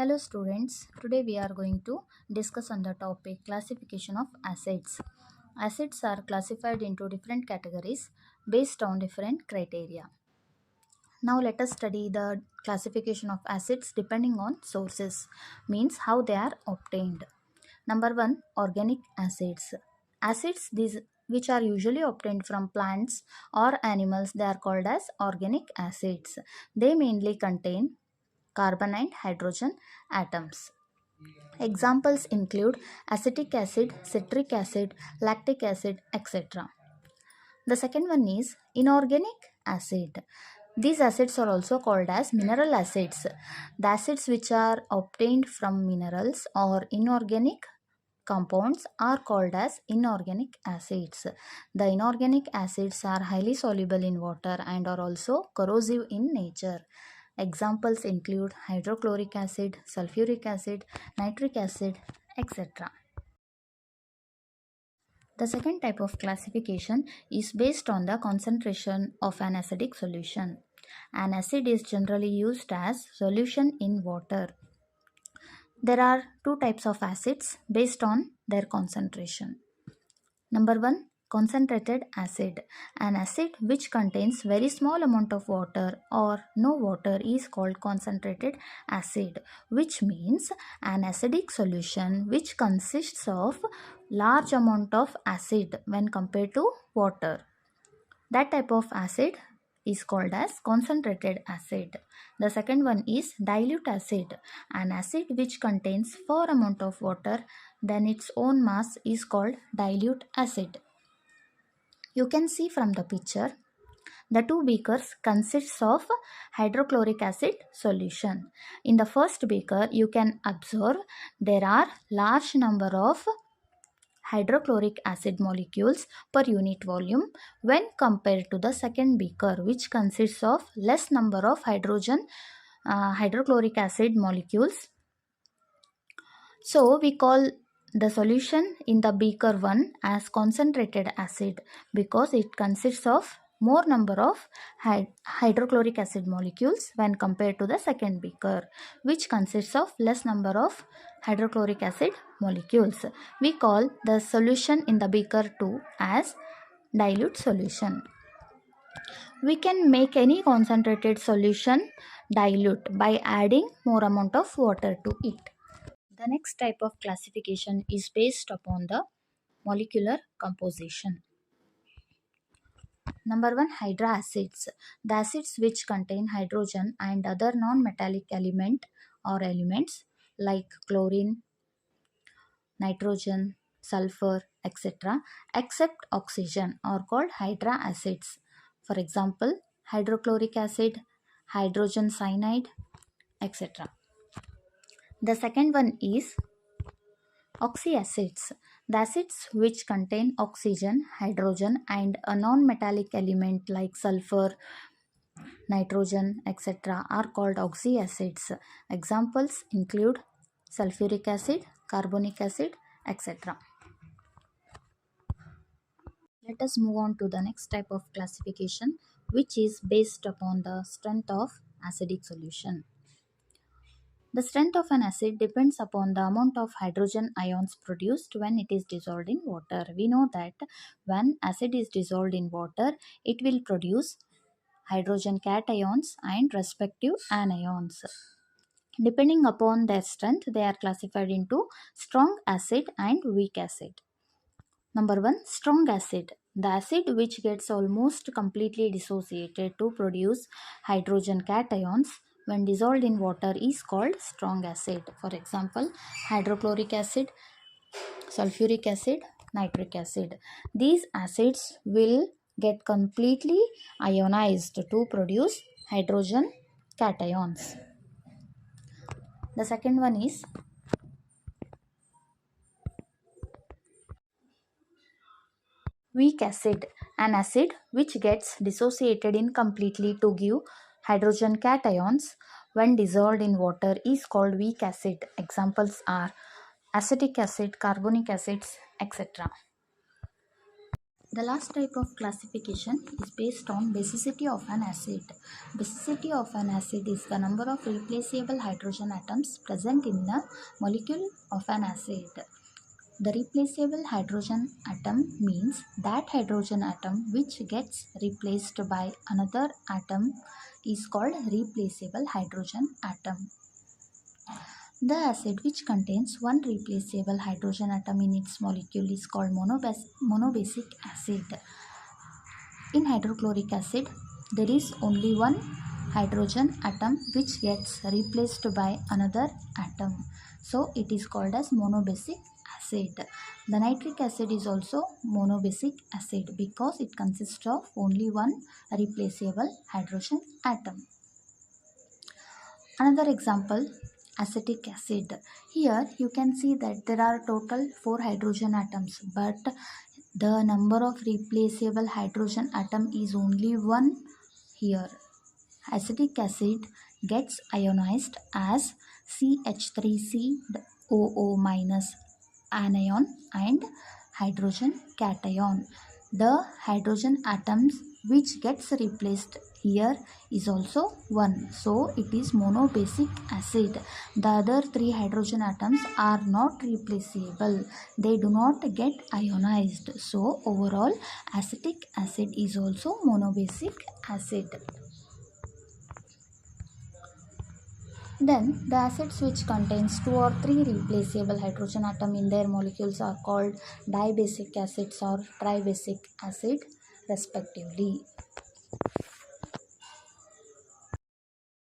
Hello students, today we are going to discuss on the topic classification of acids. Acids are classified into different categories based on different criteria. Now let us study the classification of acids depending on sources, means how they are obtained. Number 1, organic acids. Acids these which are usually obtained from plants or animals, they are called as organic acids. They mainly contain carbon and hydrogen atoms. Examples include acetic acid, citric acid, lactic acid, etc. The second one is inorganic acid. These acids are also called as mineral acids. The acids which are obtained from minerals or inorganic compounds are called as inorganic acids. The inorganic acids are highly soluble in water and are also corrosive in nature. Examples include hydrochloric acid, sulfuric acid, nitric acid, etc. The second type of classification is based on the concentration of an acidic solution. An acid is generally used as solution in water. There are two types of acids based on their concentration. Number 1, concentrated acid. An acid which contains very small amount of water or no water is called concentrated acid, which means an acidic solution which consists of large amount of acid when compared to water. That type of acid is called as concentrated acid. The second one is dilute acid. An acid which contains 4 amount of water than its own mass is called dilute acid. You can see from the picture, the two beakers consists of hydrochloric acid solution. In the first beaker, you can observe there are large number of hydrochloric acid molecules per unit volume when compared to the second beaker, which consists of less number of hydrochloric acid molecules. So we call the solution in the beaker 1 as concentrated acid because it consists of more number of hydrochloric acid molecules when compared to the second beaker, which consists of less number of hydrochloric acid molecules. We call the solution in the beaker 2 as dilute solution. We can make any concentrated solution dilute by adding more amount of water to it. The next type of classification is based upon the molecular composition. Number 1, hydroacids. The acids which contain hydrogen and other non-metallic element or elements like chlorine, nitrogen, sulfur, etc. except oxygen are called hydroacids. For example, hydrochloric acid, hydrogen cyanide, etc. The second one is oxyacids. The acids which contain oxygen, hydrogen and a non-metallic element like sulfur, nitrogen, etc. are called oxyacids. Examples include sulfuric acid, carbonic acid, etc. Let us move on to the next type of classification, which is based upon the strength of acidic solution. The strength of an acid depends upon the amount of hydrogen ions produced when it is dissolved in water. We know that when acid is dissolved in water, it will produce hydrogen cations and respective anions. Depending upon their strength, they are classified into strong acid and weak acid. Number 1, strong acid. The acid which gets almost completely dissociated to produce hydrogen cations when dissolved in water is called strong acid. For example, hydrochloric acid, sulfuric acid, nitric acid. These acids will get completely ionized to produce hydrogen cations. The second one is weak acid. An acid which gets dissociated incompletely to give hydrogen cations when dissolved in water is called weak acid. Examples are acetic acid, carbonic acids, etc. The last type of classification is based on basicity of an acid. Basicity of an acid is the number of replaceable hydrogen atoms present in the molecule of an acid. The replaceable hydrogen atom means that hydrogen atom which gets replaced by another atom is called replaceable hydrogen atom. The acid which contains one replaceable hydrogen atom in its molecule is called monobasic acid. In hydrochloric acid, there is only one hydrogen atom which gets replaced by another atom. So it is called as monobasic acid. The nitric acid is also monobasic acid because it consists of only one replaceable hydrogen atom. Another example, acetic acid. Here you can see that there are total 4 hydrogen atoms, but the number of replaceable hydrogen atom is only 1 here. Acetic acid gets ionized as CH3COO minus anion and hydrogen cation. The hydrogen atoms which gets replaced here is also 1. So it is monobasic acid. The other 3 hydrogen atoms are not replaceable. They do not get ionized. So overall acetic acid is also monobasic acid. Then the acids which contains 2 or 3 replaceable hydrogen atom in their molecules are called dibasic acids or tribasic acid respectively.